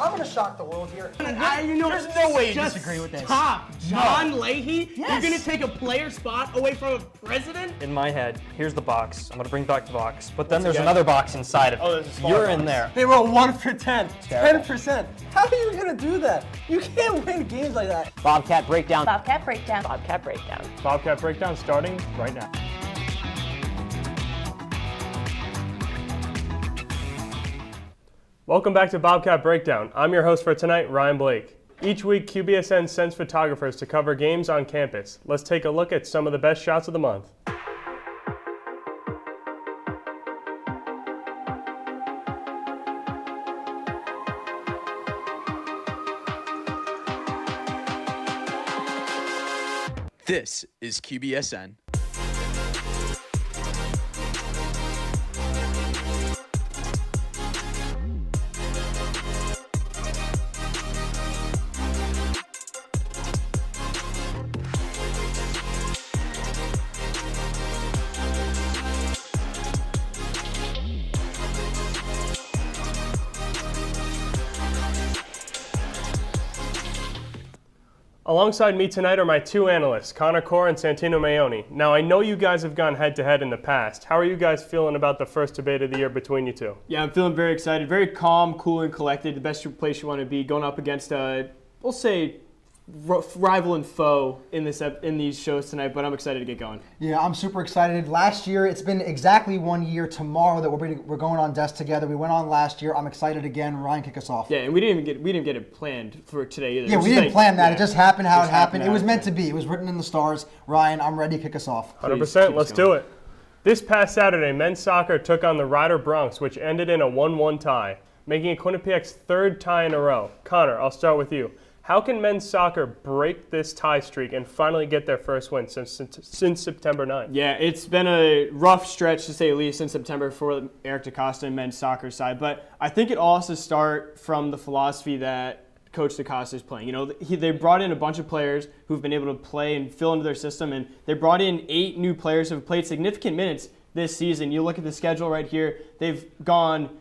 I'm going to shock the world here. There's no way you Just disagree with this. Stop. John Leahy? Yes. You're going to take a player spot away from a president? In my head, here's the box. I'm going to bring back the box. But then there's another box inside of it. Oh, there's a smaller You're box. in there. They roll 1 for 10, Terrible. 10%. How are you going to do that? You can't win games like that. Bobcat breakdown. Bobcat breakdown. Bobcat breakdown. Bobcat breakdown starting right now. Welcome back to Bobcat Breakdown. I'm your host for tonight, Ryan Blake. Each week, QBSN sends photographers to cover games on campus. Let's take a look at some of the best shots of the month. This is QBSN. Alongside me tonight are my two analysts, Connor Core and Santino Maione. Now, I know you guys have gone head-to-head in the past. How are you guys feeling about the first debate of the year between you two? Yeah, I'm feeling very excited. Very calm, cool, and collected. The best place you want to be going up against, we'll say, rival and foe in these shows tonight, but I'm excited to get going. Yeah, I'm super excited. Last year, it's been exactly 1 year tomorrow that we're going on desk together. We went on last year. I'm excited again. Ryan, kick us off. Yeah, and we didn't get it planned for today either. Yeah, we didn't plan that. Yeah. It just happened how it happened. It how was it meant to be. It was written in the stars. Ryan, I'm ready to kick us off. 100%, let's do it. This past Saturday, men's soccer took on the Rider Bronx, which ended in a 1-1 tie, making it Quinnipiac's third tie in a row. Connor, I'll start with you. How can men's soccer break this tie streak and finally get their first win since September 9th? Yeah, it's been a rough stretch, to say the least, in September for Eric DaCosta and men's soccer side. But I think it all has to start from the philosophy that Coach DaCosta is playing. You know, they brought in a bunch of players who've been able to play and fill into their system, and they brought in 8 new players who have played significant minutes this season. You look at the schedule right here; they've gone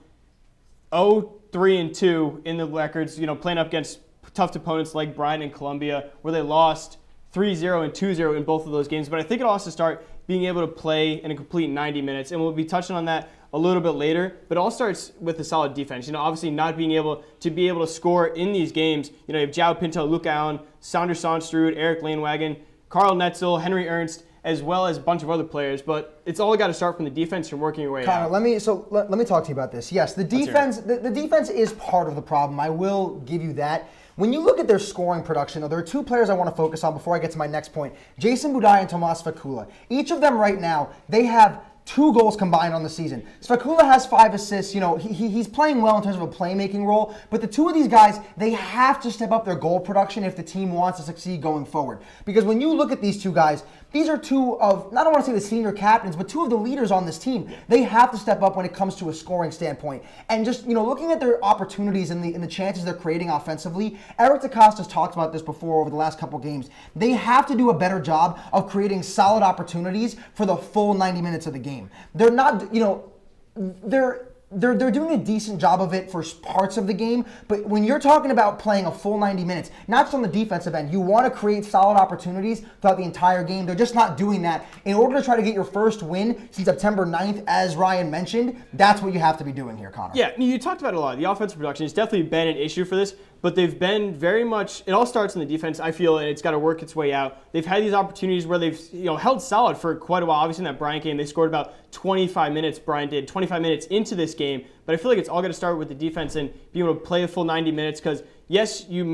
0-3-2 in the records. You know, playing up against tough opponents like Bryant and Columbia, where they lost 3-0 and 2-0 in both of those games. But I think it'll also start being able to play in a complete 90 minutes, and we'll be touching on that a little bit later. But it all starts with a solid defense. You know, obviously not being able to score in these games. You know, you have João Pinto, Luke Allen, Sander Sandstrud, Eric Lanewagen, Carl Netzel, Henry Ernst, as well as a bunch of other players. But it's all got to start from the defense and working your way Connor, out. let me talk to you about this. Yes, the defense the defense is part of the problem. I will give you that. When you look at their scoring production, though, there are 2 players I want to focus on before I get to my next point. Jason Budai and Tomas Fakula. Each of them right now, they have 2 goals combined on the season. Fakula has 5 assists. You know, he's playing well in terms of a playmaking role, but the 2 of these guys, they have to step up their goal production if the team wants to succeed going forward. Because when you look at these 2 guys, these are 2 of, I don't want to say the senior captains, but 2 of the leaders on this team. They have to step up when it comes to a scoring standpoint. And just, you know, looking at their opportunities and the chances they're creating offensively, Eric DaCosta's talked about this before over the last couple games. They have to do a better job of creating solid opportunities for the full 90 minutes of the game. They're not, you know, they're doing a decent job of it for parts of the game, but when you're talking about playing a full 90 minutes, not just on the defensive end, you want to create solid opportunities throughout the entire game. They're just not doing that. In order to try to get your first win since September 9th, as Ryan mentioned, that's what you have to be doing here, Connor. Yeah, you talked about it a lot. The offensive production has definitely been an issue for this, but they've been very much, it all starts in the defense, I feel, and it's got to work its way out. They've had these opportunities where they've held solid for quite a while. Obviously in that Bryant game, they scored about 25 minutes, Bryant did, 25 minutes into this game, but I feel like it's all got to start with the defense and being able to play a full 90 minutes because, yes, you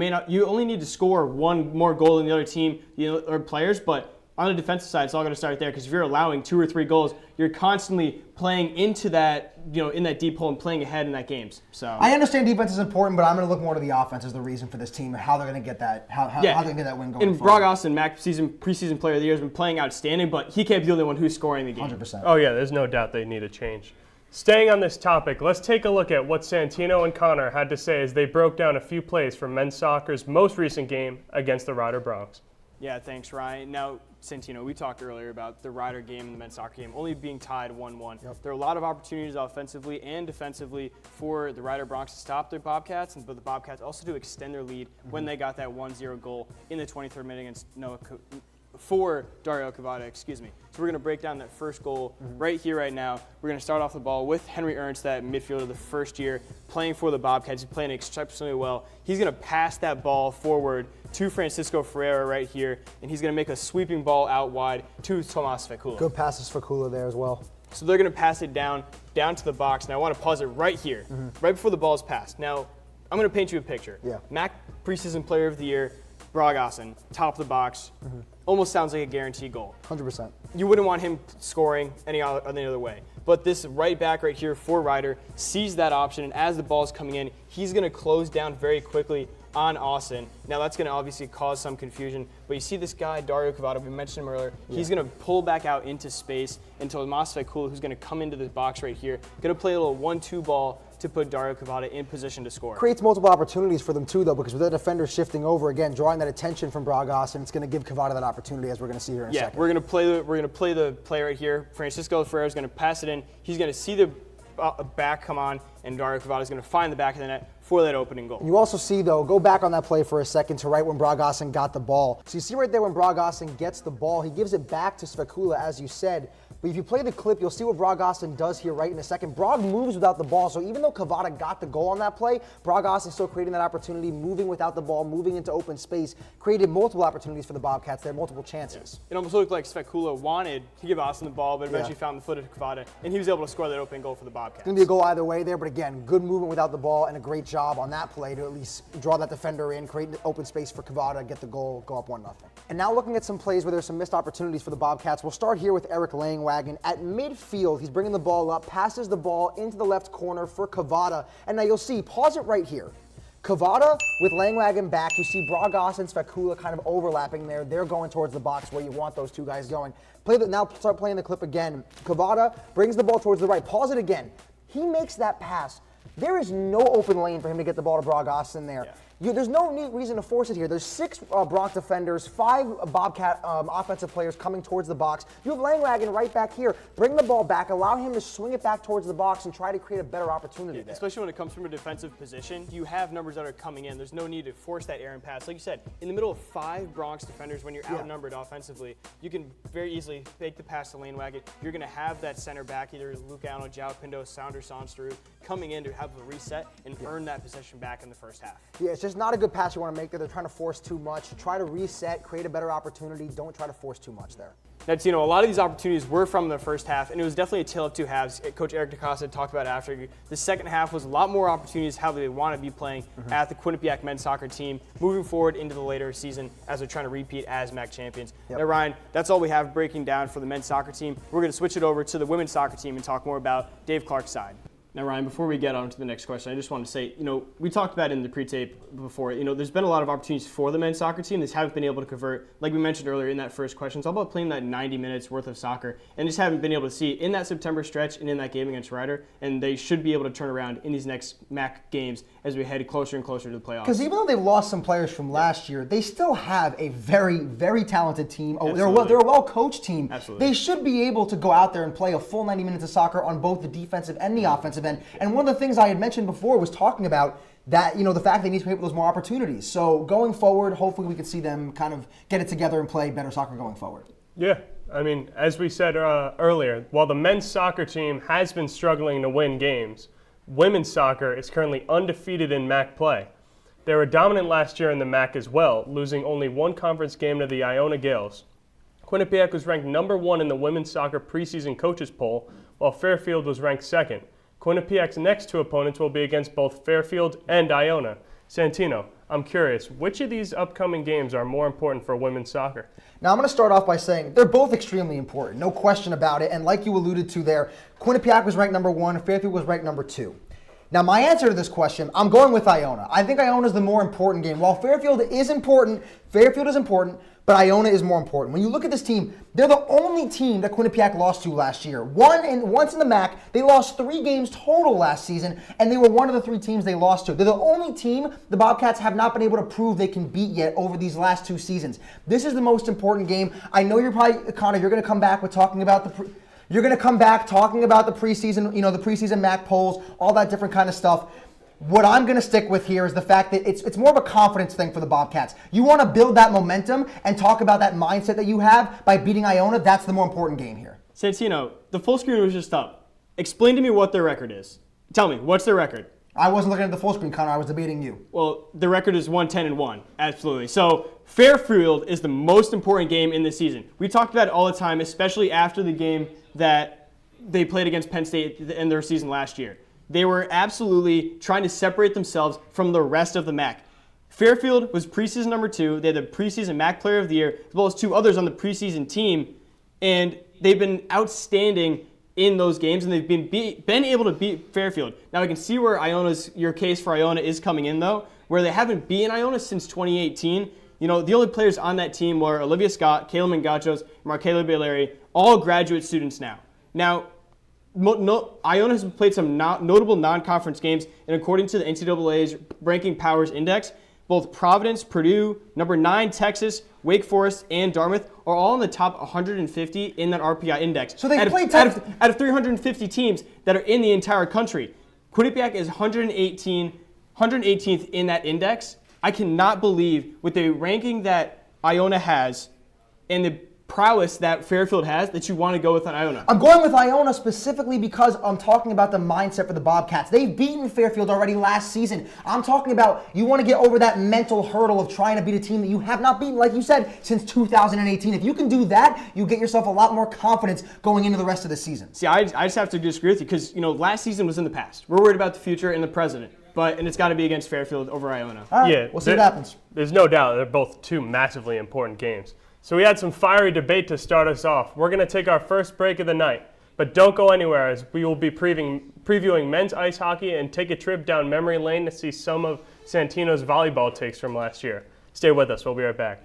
only need to score 1 more goal than the other team or players, but on the defensive side, it's all going to start there because if you're allowing 2 or 3 goals, you're constantly playing into that, in that deep hole and playing ahead in that games. So I understand defense is important, but I'm going to look more to the offense as the reason for this team and how they're going to get that, how they're going to get that win going and forward. Brock Austin, MAC preseason player of the year, has been playing outstanding, but he can't be the only one who's scoring the game. 100%. Oh yeah, there's no doubt they need a change. Staying on this topic, let's take a look at what Santino and Connor had to say as they broke down a few plays from men's soccer's most recent game against the Rider Bronx. Yeah, thanks, Ryan. Now, Santino, we talked earlier about the Rider game and the men's soccer game only being tied 1-1. Yep. There are a lot of opportunities offensively and defensively for the Rider Bronx to stop their Bobcats, but the Bobcats also to extend their lead when they got that 1-0 goal in the 23rd minute against for Dario Cavada, excuse me. So we're going to break down that first goal right here, right now. We're going to start off the ball with Henry Ernst, that midfielder, the first year playing for the Bobcats. He's playing exceptionally well. He's going to pass that ball forward to Francisco Ferreira right here, and he's going to make a sweeping ball out wide to Tomas Fekula. Good passes for Kula there as well. So they're going to pass it down to the box. Now I want to pause it right here, right before the ball is passed. Now I'm going to paint you a picture. Yeah. MAC preseason player of the year, Bragasen, top of the box, almost sounds like a guaranteed goal. 100%. You wouldn't want him scoring any other way. But this right back right here for Ryder sees that option, and as the ball is coming in, he's going to close down very quickly on Austin. Now that's going to obviously cause some confusion, but you see this guy, Dario Cavada, we mentioned him earlier, he's going to pull back out into space until Tomas Fekula, who's going to come into the box right here, going to play a little 1-2 ball to put Dario Cavada in position to score. Creates multiple opportunities for them too, though, because with the defender shifting over again, drawing that attention from Bragasen, it's going to give Cavada that opportunity, as we're going to see here in a second. We're going to play the play right here. Francisco Ferreira is going to pass it in. He's going to see the back come on, and Dario Cavada is going to find the back of the net for that opening goal. You also see, though, go back on that play for a second to right when Bragasen got the ball. So you see right there when Bragasen gets the ball, he gives it back to Svekula, as you said. But if you play the clip, you'll see what Bragasen does here right in a second. Brag moves without the ball, so even though Cavada got the goal on that play, Bragasen still creating that opportunity, moving without the ball, moving into open space, created multiple opportunities for the Bobcats there, multiple chances. It almost looked like Svekula wanted to give Austin the ball, but eventually found the foot of Cavada, and he was able to score that opening goal for the Bobcats. It's going to be a goal either way there, but again, good movement without the ball and a great job on that play to at least draw that defender in, create open space for Cavada, get the goal, go up 1-0. And now looking at some plays where there's some missed opportunities for the Bobcats, we'll start here with Eric Langwagen. At midfield, he's bringing the ball up, passes the ball into the left corner for Cavada, and now you'll see, pause it right here. Cavada with Langwagen back, you see Bragasen and Svekula kind of overlapping there. They're going towards the box where you want those two guys going. Now start playing the clip again. Cavada brings the ball towards the right. Pause it again. He makes that pass. There is no open lane for him to get the ball to Bragasen there. There's no reason to force it here. There's 6 Bronx defenders, 5 Bobcat offensive players coming towards the box. You have Langwagen right back here. Bring the ball back, allow him to swing it back towards the box and try to create a better opportunity there. Especially when it comes from a defensive position, you have numbers that are coming in. There's no need to force that errant pass. Like you said, in the middle of 5 Bronx defenders, when you're outnumbered offensively, you can very easily fake the pass to Langwagen. You're going to have that center back, either Lucano, João Pinto, Sounder Sonsteru, coming in to have a reset and earn that possession back in the first half. Yeah, it's just not a good pass you want to make there. They're trying to force too much. Try to reset, create a better opportunity. Don't try to force too much there. That's, a lot of these opportunities were from the first half, and it was definitely a tale of two halves. Coach Eric DaCosta talked about it after. The second half was a lot more opportunities how they want to be playing at the Quinnipiac men's soccer team moving forward into the later season as they're trying to repeat as MAC champions. Now, Ryan, that's all we have breaking down for the men's soccer team. We're going to switch it over to the women's soccer team and talk more about Dave Clark's side. Now, Ryan, before we get on to the next question, I just want to say, we talked about it in the pre-tape before, there's been a lot of opportunities for the men's soccer team. They haven't been able to convert, like we mentioned earlier in that first question. It's all about playing that 90 minutes worth of soccer and just haven't been able to see in that September stretch and in that game against Rider, and they should be able to turn around in these next MAC games as we head closer and closer to the playoffs. Because even though they've lost some players from last year, they still have a very, very talented team. Oh, they're a well-coached team. Absolutely. They should be able to go out there and play a full 90 minutes of soccer on both the defensive and the offensive end. And one of the things I had mentioned before was talking about that, the fact they need to pay for those more opportunities. So going forward, hopefully we can see them kind of get it together and play better soccer going forward. Yeah, as we said earlier, while the men's soccer team has been struggling to win games, women's soccer is currently undefeated in MAC play. They were dominant last year in the MAC as well, losing only one conference game to the Iona Gales. Quinnipiac was ranked number 1 in the women's soccer preseason coaches poll, while Fairfield was ranked 2nd. Quinnipiac's next 2 opponents will be against both Fairfield and Iona. Santino, I'm curious, which of these upcoming games are more important for women's soccer? Now, I'm going to start off by saying they're both extremely important, no question about it. And like you alluded to there, Quinnipiac was ranked number 1, Fairfield was ranked number 2. Now, my answer to this question, I'm going with Iona. I think Iona is the more important game. While Fairfield is important, but Iona is more important. When you look at this team, they're the only team that Quinnipiac lost to last year. Once in the MAC, they lost 3 games total last season, and they were one of the 3 teams they lost to. They're the only team the Bobcats have not been able to prove they can beat yet over these last 2 seasons. This is the most important game. I know you're probably, Connor, you're going to come back with talking about the preseason, the preseason MAC polls, all that different kind of stuff. What I'm going to stick with here is the fact that it's more of a confidence thing for the Bobcats. You want to build that momentum and talk about that mindset that you have by beating Iona. That's the more important game here. Santino, the full screen was just up. Explain to me what their record is. Tell me, what's their record? I wasn't looking at the full screen, Connor. I was debating you. Well, the record is 1-10-1. Absolutely. So Fairfield is the most important game in the season. We talked about it all the time, especially after the game that they played against Penn State in their season last year. They were absolutely trying to separate themselves from the rest of the MAC. Fairfield was preseason number 2. They had the preseason MAC Player of the Year, as well as 2 others on the preseason team. And they've been outstanding in those games, and they've been able to beat Fairfield. Now, I can see where your case for Iona is coming in, though, where they haven't beaten Iona since 2018. The only players on that team were Olivia Scott, Kayla Mangachos, Markela Baleri, all graduate students now. Now, Iona has played some notable non-conference games, and according to the NCAA's Ranking Powers Index, both Providence, Purdue, number 9 Texas, Wake Forest, and Dartmouth are all in the top 150 in that RPI index. So they played out of 350 teams that are in the entire country. Quinnipiac is 118th in that index. I cannot believe with the ranking that Iona has and the prowess that Fairfield has that you want to go with an Iona. I'm going with Iona specifically because I'm talking about the mindset for the Bobcats. They've beaten Fairfield already last season. I'm talking about you want to get over that mental hurdle of trying to beat a team that you have not beaten, like you said, since 2018. If you can do that, you get yourself a lot more confidence going into the rest of the season. See, I just have to disagree with you because, last season was in the past. We're worried about the future and the present. And it's got to be against Fairfield over Iona. All right, Yeah, we'll see what happens. There's no doubt they're both 2 massively important games. So we had some fiery debate to start us off. We're going to take our first break of the night, but don't go anywhere as we will be previewing men's ice hockey and take a trip down memory lane to see some of Santino's volleyball takes from last year. Stay with us. We'll be right back.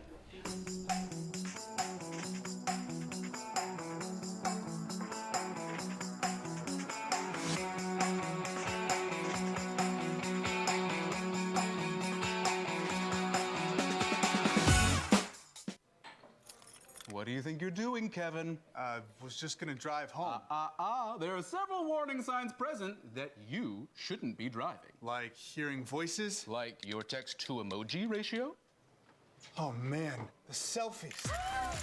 What do you think you're doing, Kevin? Was just gonna drive home. There are several warning signs present that you shouldn't be driving. Like hearing voices? Like your text-to-emoji ratio? Oh man, the selfies.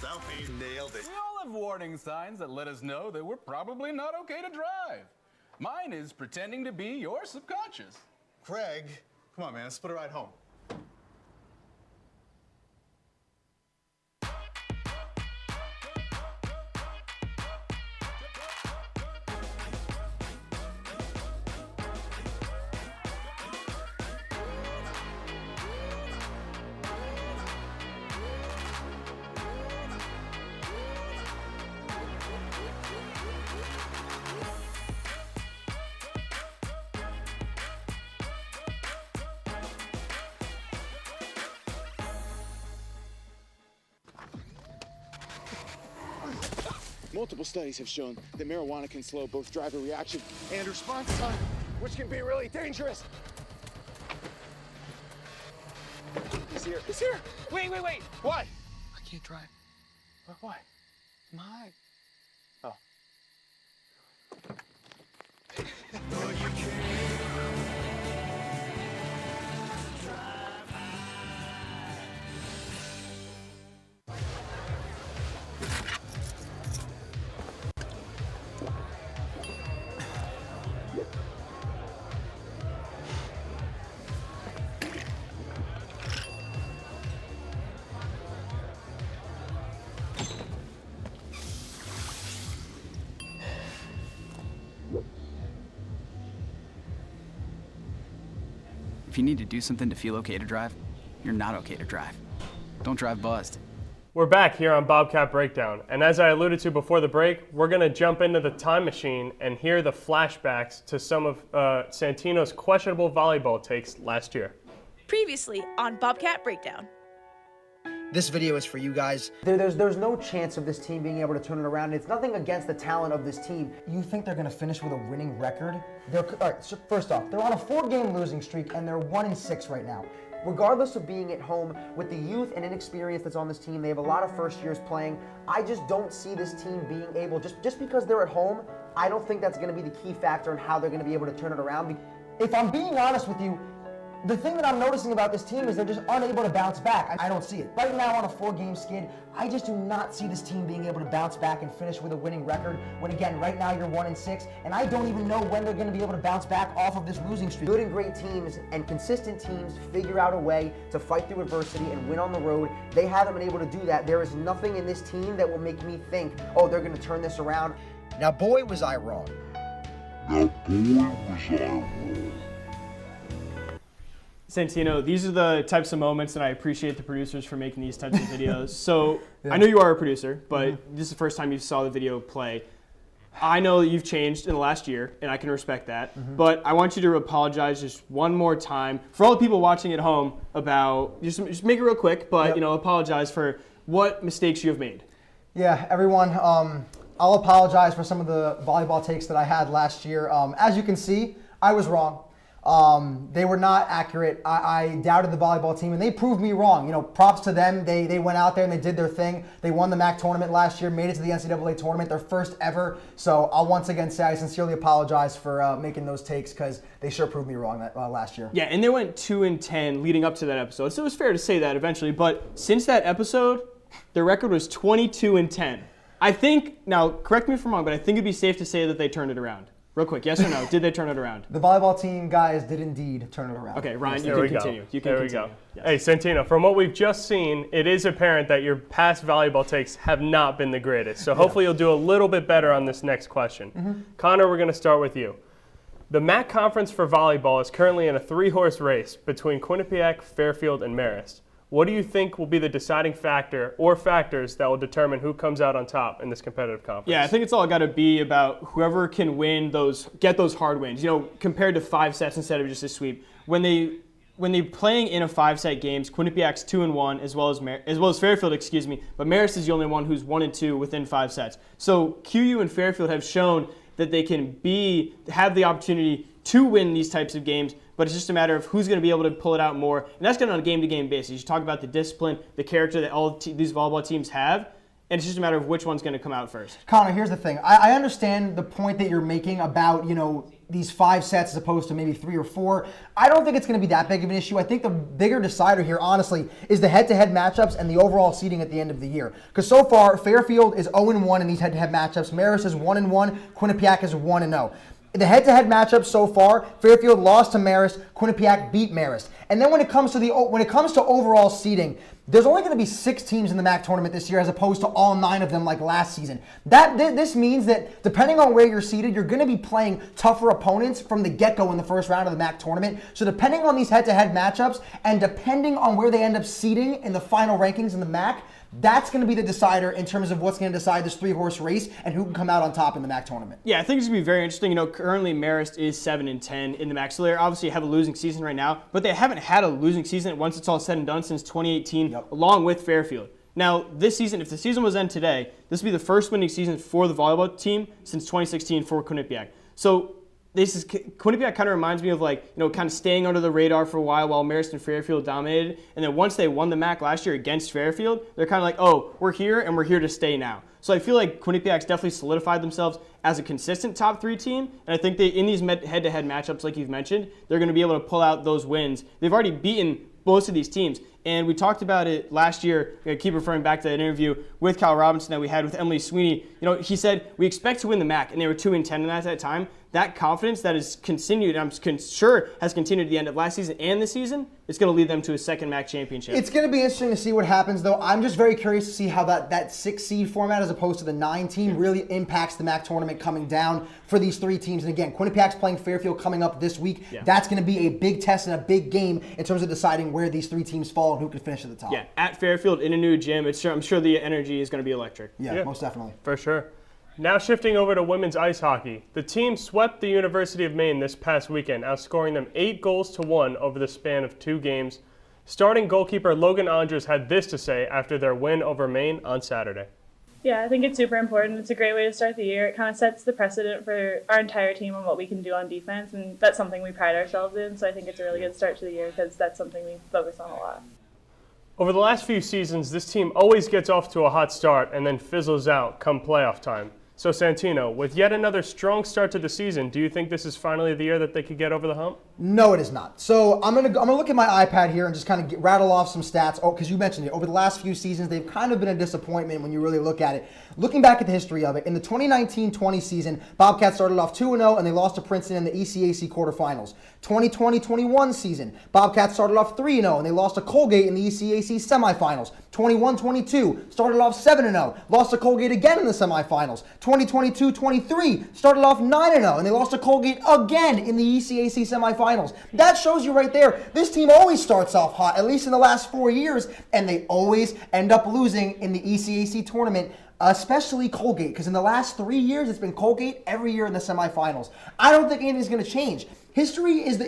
Selfie, nailed it. We all have warning signs that let us know that we're probably not okay to drive. Mine is pretending to be your subconscious. Craig, come on man, let's split a ride home. Multiple studies have shown that marijuana can slow both driver reaction and response time, which can be really dangerous. He's here. He's here. Wait. What? I can't drive. Why? My. Oh. If you need to do something to feel okay to drive, you're not okay to drive. Don't drive buzzed. We're back here on Bobcat Breakdown, and as I alluded to before the break, we're going to jump into the time machine and hear the flashbacks to some of Santino's questionable volleyball takes last year. Previously on Bobcat Breakdown. This video is for you guys. There's no chance of this team being able to turn it around. It's nothing against the talent of this team. You think they're going to finish with a winning record? All right, so first off, they're on a 4-game losing streak, and they're 1-6 right now. Regardless of being at home, with the youth and inexperience that's on this team, they have a lot of first years playing. I just don't see this team being able, just because they're at home, I don't think that's going to be the key factor in how they're going to be able to turn it around. If I'm being honest with you, the thing that I'm noticing about this team is they're just unable to bounce back. I don't see it. Right now on a 4-game skid, I just do not see this team being able to bounce back and finish with a winning record when, again, right now you're 1-6, and I don't even know when they're going to be able to bounce back off of this losing streak. Good and great teams and consistent teams figure out a way to fight through adversity and win on the road. They haven't been able to do that. There is nothing in this team that will make me think, oh, they're going to turn this around. Now, boy, was I wrong. Santino, these are the types of moments that I appreciate the producers for making these types of videos. So I know you are a producer, but this is the first time you saw the video play. I know that you've changed in the last year, and I can respect that. But I want you to apologize just one more time for all the people watching at home about, just make it real quick, but apologize for what mistakes you have made. Yeah, everyone, I'll apologize for some of the volleyball takes that I had last year. As you can see, I was wrong. They were not accurate. I doubted the volleyball team, and they proved me wrong. You know, props to them. They went out there and they did their thing. They won the MAC tournament last year, made it to the NCAA tournament, their first ever. So I'll once again say I sincerely apologize for making those takes because they sure proved me wrong last year. Yeah, and they went 2-10 leading up to that episode, so it was fair to say that eventually. But since that episode, their record was 22-10. I think, now correct me if I'm wrong, but I think it'd be safe to say that they turned it around. Real quick, yes or no? Did they turn it around? The volleyball team, guys, did indeed turn it around. Okay, Ryan, There we you can continue. You can There we continue. go. Yes. Hey, Santino, from what we've just seen, it is apparent that your past volleyball takes have not been the greatest. So hopefully you'll do a little bit better on this next question. Connor, we're going to start with you. The MAC conference for volleyball is currently in a 3-horse race between Quinnipiac, Fairfield, and Marist. What do you think will be the deciding factor or factors that will determine who comes out on top in this competitive conference? Yeah, I think it's all got to be about whoever can get those hard wins. You know, compared to 5 sets instead of just a sweep. When they're playing in a 5-set games, Quinnipiac's 2-1 as well as Fairfield, but Marist is the only one who's 1-2 within 5 sets. So QU and Fairfield have shown that they can have the opportunity to win these types of games, but it's just a matter of who's going to be able to pull it out more. And that's going on a game-to-game basis. You talk about the discipline, the character that all these volleyball teams have, and it's just a matter of which one's going to come out first. Connor, here's the thing. I understand the point that you're making about, these 5 sets as opposed to maybe 3 or 4. I don't think it's going to be that big of an issue. I think the bigger decider here, honestly, is the head-to-head matchups and the overall seeding at the end of the year. Because so far, Fairfield is 0-1 in these head-to-head matchups. Marist is 1-1. Quinnipiac is 1-0. The head-to-head matchups so far, Fairfield lost to Marist, Quinnipiac beat Marist. And then when it comes to overall seeding, there's only going to be 6 teams in the MAC tournament this year as opposed to all 9 of them like last season. This means that depending on where you're seeded, you're going to be playing tougher opponents from the get-go in the first round of the MAC tournament. So depending on these head-to-head matchups and depending on where they end up seeding in the final rankings in the MAC, that's going to be the decider in terms of what's going to decide this 3-horse race and who can come out on top in the MAC tournament. Yeah, I think it's going to be very interesting. Currently Marist is 7-10 in the MAC, so they obviously have a losing season right now, but they haven't had a losing season once it's all said and done since 2018, along with Fairfield. Now, this season, if the season was end today, this would be the first winning season for the volleyball team since 2016 for Quinnipiac. So Quinnipiac kind of reminds me of kind of staying under the radar for a while Marist and Fairfield dominated. And then once they won the MAC last year against Fairfield, they're kind of like, oh, we're here and we're here to stay now. So I feel like Quinnipiac's definitely solidified themselves as a consistent top 3 team. And I think in these head-to-head matchups, like you've mentioned, they're going to be able to pull out those wins. They've already beaten most of these teams. And we talked about it last year. I keep referring back to that interview with Kyle Robinson that we had with Emily Sweeney. He said, we expect to win the MAC, and they were 2-10 in that time. That confidence that has continued, I'm sure has continued at the end of last season and this season, it's going to lead them to a second MAC championship. It's going to be interesting to see what happens, though. I'm just very curious to see how that 6 seed format as opposed to the 9 team really impacts the MAC tournament coming down for these 3 teams. And again, Quinnipiac's playing Fairfield coming up this week. Yeah. That's going to be a big test and a big game in terms of deciding where these 3 teams fall and who can finish at the top. Yeah, at Fairfield in a new gym, I'm sure the energy is going to be electric. Yeah, most definitely. For sure. Now shifting over to women's ice hockey. The team swept the University of Maine this past weekend, outscoring them 8-1 over the span of 2 games. Starting goalkeeper Logan Andres had this to say after their win over Maine on Saturday. Yeah, I think it's super important. It's a great way to start the year. It kind of sets the precedent for our entire team on what we can do on defense, and that's something we pride ourselves in. So I think it's a really good start to the year because that's something we focus on a lot. Over the last few seasons, this team always gets off to a hot start and then fizzles out come playoff time. So Santino, with yet another strong start to the season, do you think this is finally the year that they could get over the hump? No, it is not. So I'm gonna look at my iPad here and just kind of rattle off some stats. Oh, because you mentioned it. Over the last few seasons, they've kind of been a disappointment when you really look at it. Looking back at the history of it, in the 2019-20 season, Bobcats started off 2-0 and they lost to Princeton in the ECAC quarterfinals. 2020-21 season, Bobcats started off 3-0 and they lost to Colgate in the ECAC semifinals. 21-22 started off 7-0, lost to Colgate again in the semifinals. 2022-23 started off 9-0 and they lost to Colgate again in the ECAC semifinals. That shows you right there, this team always starts off hot, at least in the last 4 years, and they always end up losing in the ECAC tournament, especially Colgate, because in the last 3 years, it's been Colgate every year in the semifinals. I don't think anything's going to change. History is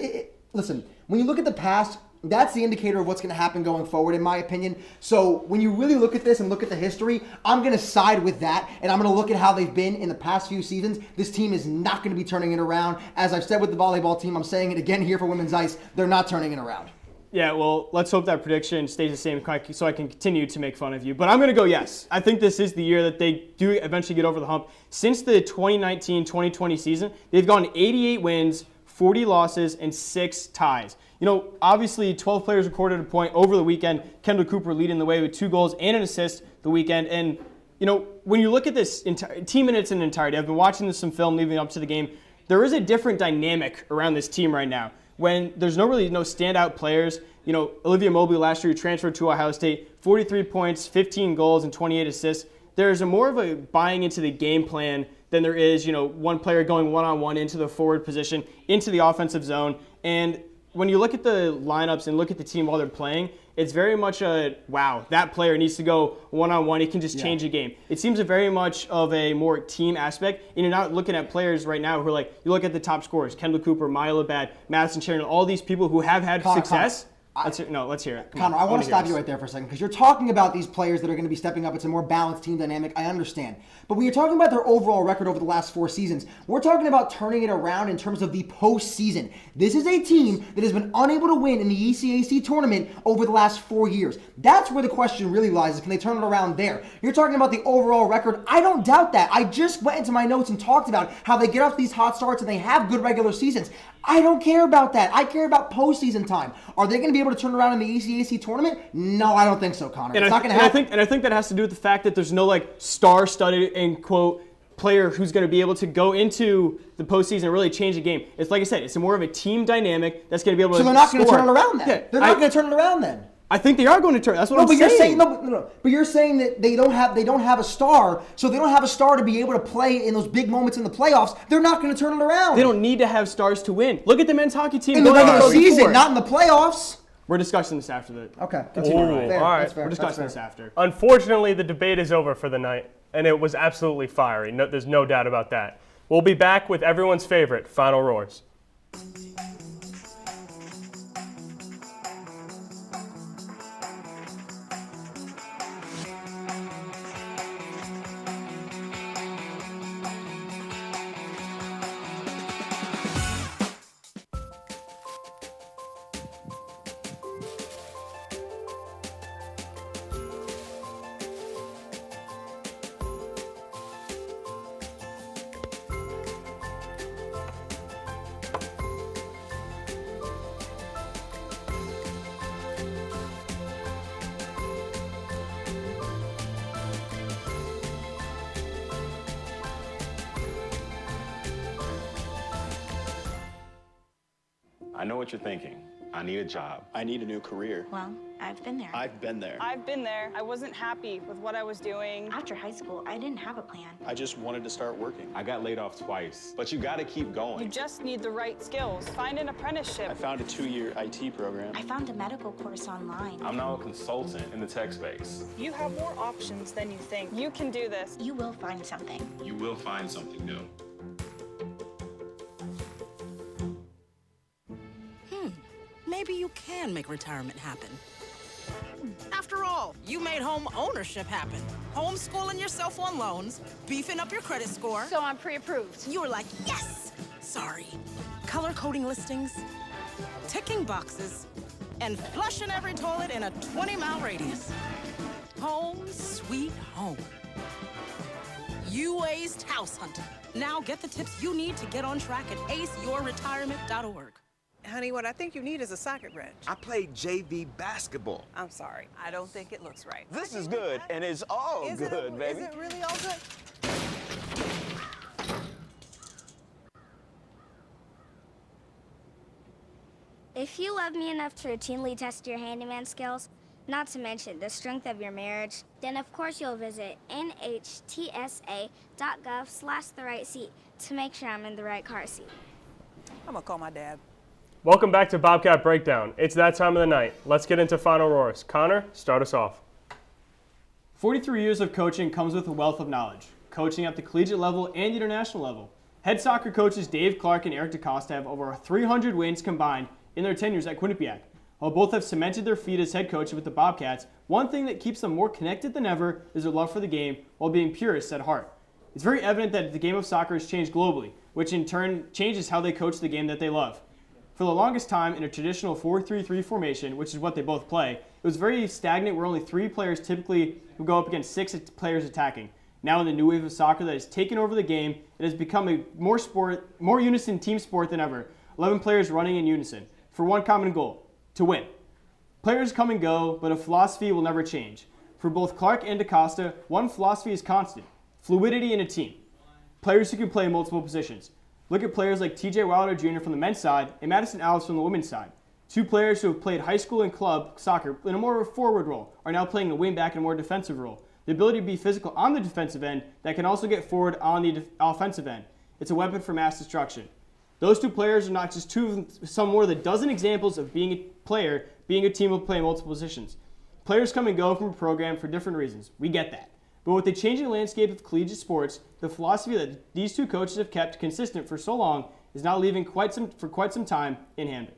listen, when you look at the past, that's the indicator of what's going to happen going forward, in my opinion. So when you really look at this and look at the history, I'm going to side with that, and I'm going to look at how they've been in the past few seasons. This team is not going to be turning it around. As I've said with the volleyball team, I'm saying it again here for women's ice, they're not turning it around. Yeah, well, let's hope that prediction stays the same so I can continue to make fun of you. But I'm going to go yes. I think this is the year that they do eventually get over the hump. Since the 2019-2020 season, they've gone 88 wins, 40 losses, and 6 ties. You know, obviously 12 players recorded a point over the weekend. Kendall Cooper leading the way with 2 goals and an assist the weekend. And, you know, when you look at this team in its entirety, I've been watching some film leading up to the game. There is a different dynamic around this team right now. When there's no standout players, you know, Olivia Mobley last year transferred to Ohio State, 43 points, 15 goals, and 28 assists. There's more of a buying into the game plan than there is, you know, one player going one-on-one into the forward position, into the offensive zone. And when you look at the lineups and look at the team while they're playing, it's very much a, wow, that player needs to go one-on-one. He can just change a game. It seems very much of a more team aspect. And you're not looking at players right now who are like, you look at the top scorers, Kendall Cooper, Maya Labad, Madison Sheridan, all these people who have had success. Let's hear it. Connor, I want to stop you right there for a second because you're talking about these players that are going to be stepping up. It's a more balanced team dynamic. I understand. But when you're talking about their overall record over the last 4 seasons, we're talking about turning it around in terms of the postseason. This is a team that has been unable to win in the ECAC tournament over the last 4 years. That's where the question really lies, is can they turn it around there? You're talking about the overall record. I don't doubt that. I just went into my notes and talked about how they get off these hot starts and they have good regular seasons. I don't care about that. I care about postseason time. Are they going to be able to turn around in the ECAC tournament? No, I don't think so, Connor. It's not going to happen. I think that has to do with the fact that there's no like star-studded and quote player who's going to be able to go into the postseason and really change the game. It's like I said, it's more of a team dynamic that's going to be able to. So they're not going to turn it around then. Yeah, they're not going to turn it around then. I think they are going to turn. That's what I'm saying. But you're saying that they don't have a star, so they don't have a star to be able to play in those big moments in the playoffs. They're not going to turn it around. They don't need to have stars to win. Look at the men's hockey team in the regular season, not in the playoffs. We're discussing this after the. Okay, continue. All right, that's fair. We're discussing this after. Unfortunately, the debate is over for the night, and it was absolutely fiery. No, there's no doubt about that. We'll be back with everyone's favorite final roars. I know what you're thinking. I need a job. I need a new career. Well, I've been there. I've been there. I've been there. I wasn't happy with what I was doing. After high school, I didn't have a plan. I just wanted to start working. I got laid off twice, but you gotta keep going. You just need the right skills. Find an apprenticeship. I found a 2-year IT program. I found a medical course online. I'm now a consultant in the tech space. You have more options than you think. You can do this. You will find something. You will find something new. Maybe you can make retirement happen. After all, you made home ownership happen. Homeschooling yourself on loans, beefing up your credit score. So I'm pre-approved. You were like, yes! Sorry. Color coding listings, ticking boxes, and flushing every toilet in a 20-mile radius. Home sweet home. You aced house hunting. Now get the tips you need to get on track at aceyourretirement.org. Honey, what I think you need is a socket wrench. I played JV basketball. I'm sorry. I don't think it looks right. This is good, and it's all good, baby. Is it really all good? If you love me enough to routinely test your handyman skills, not to mention the strength of your marriage, then of course you'll visit nhtsa.gov/therightseat to make sure I'm in the right car seat. I'm gonna call my dad. Welcome back to Bobcat Breakdown. It's that time of the night. Let's get into final roars. Connor, start us off. 43 years of coaching comes with a wealth of knowledge, coaching at the collegiate level and international level. Head soccer coaches Dave Clark and Eric DaCosta have over 300 wins combined in their tenures at Quinnipiac. While both have cemented their feet as head coaches with the Bobcats, one thing that keeps them more connected than ever is their love for the game while being purists at heart. It's very evident that the game of soccer has changed globally, which in turn changes how they coach the game that they love. For the longest time, in a traditional 4-3-3 formation, which is what they both play, it was very stagnant where only 3 players typically would go up against 6 players attacking. Now in the new wave of soccer that has taken over the game, it has become a more unison team sport than ever. 11 players running in unison for one common goal, to win. Players come and go, but a philosophy will never change. For both Clark and DaCosta, one philosophy is constant: fluidity in a team. Players who can play multiple positions. Look at players like TJ Wilder Jr. from the men's side and Madison Alice from the women's side. 2 players who have played high school and club soccer in a more forward role are now playing a wing back in a more defensive role. The ability to be physical on the defensive end that can also get forward on the offensive end. It's a weapon for mass destruction. Those 2 players are not just 2 of some more than a dozen examples of being a player, being a team will play multiple positions. Players come and go from a program for different reasons. We get that. But with the changing landscape of collegiate sports, the philosophy that these 2 coaches have kept consistent for so long is now leaving for quite some time in Hamden.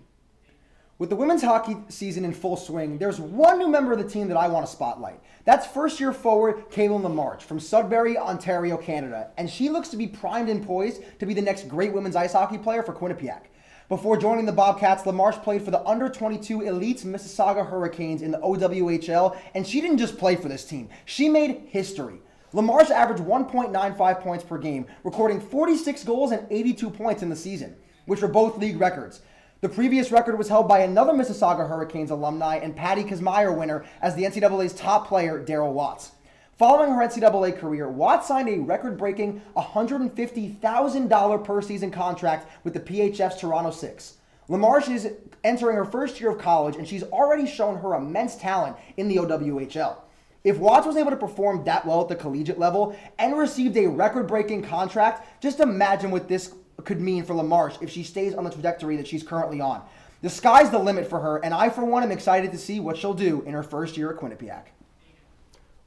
With the women's hockey season in full swing, there's one new member of the team that I want to spotlight. That's first-year forward Caitlin LaMarche from Sudbury, Ontario, Canada, and she looks to be primed and poised to be the next great women's ice hockey player for Quinnipiac. Before joining the Bobcats, LaMarche played for the under-22 Elites Mississauga Hurricanes in the OWHL, and she didn't just play for this team. She made history. LaMarche averaged 1.95 points per game, recording 46 goals and 82 points in the season, which were both league records. The previous record was held by another Mississauga Hurricanes alumni and Patty Kazmaier winner as the NCAA's top player, Darryl Watts. Following her NCAA career, Watts signed a record-breaking $150,000 per season contract with the PHF's Toronto Six. LaMarche is entering her first year of college, and she's already shown her immense talent in the OWHL. If Watts was able to perform that well at the collegiate level and received a record-breaking contract, just imagine what this could mean for LaMarche if she stays on the trajectory that she's currently on. The sky's the limit for her, and I, for one, am excited to see what she'll do in her first year at Quinnipiac.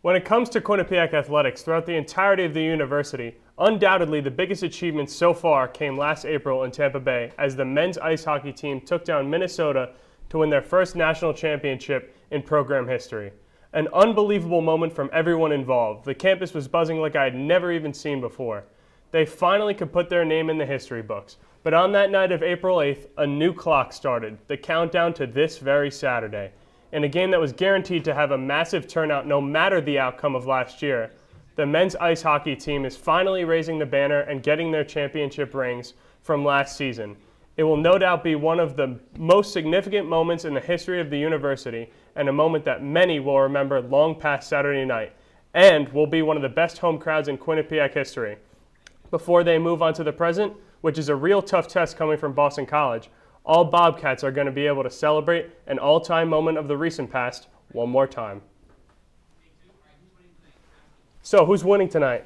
When it comes to Quinnipiac athletics throughout the entirety of the university, undoubtedly the biggest achievement so far came last April in Tampa Bay as the men's ice hockey team took down Minnesota to win their first national championship in program history. An unbelievable moment from everyone involved. The campus was buzzing like I had never even seen before. They finally could put their name in the history books. But on that night of April 8th, a new clock started, the countdown to this very Saturday. In a game that was guaranteed to have a massive turnout no matter the outcome of last year, the men's ice hockey team is finally raising the banner and getting their championship rings from last season. It will no doubt be one of the most significant moments in the history of the university and a moment that many will remember long past Saturday night, and will be one of the best home crowds in Quinnipiac history. Before they move on to the present, which is a real tough test coming from Boston College, all Bobcats are going to be able to celebrate an all-time moment of the recent past one more time. So, who's winning tonight?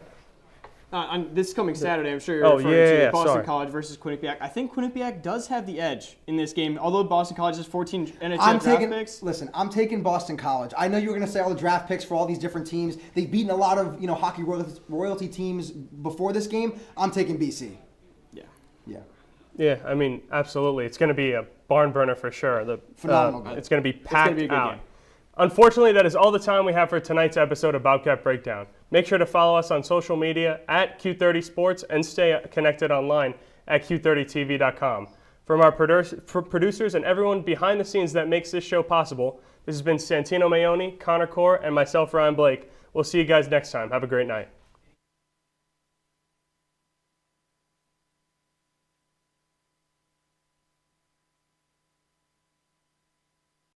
On this coming Saturday, I'm sure you're referring to Boston College versus Quinnipiac. I think Quinnipiac does have the edge in this game, although Boston College has 14 NHL draft picks. Listen, I'm taking Boston College. I know you were going to say all the draft picks for all these different teams. They've beaten a lot of hockey royalty teams before this game. I'm taking BC. Yeah, I mean, absolutely. It's going to be a barn burner for sure. Phenomenal game. It's going to be packed be a good out. game. Unfortunately, that is all the time we have for tonight's episode of Bobcat Breakdown. Make sure to follow us on social media at Q30 Sports and stay connected online at Q30TV.com. From our producers and everyone behind the scenes that makes this show possible, this has been Santino Maione, Connor Core, and myself, Ryan Blake. We'll see you guys next time. Have a great night.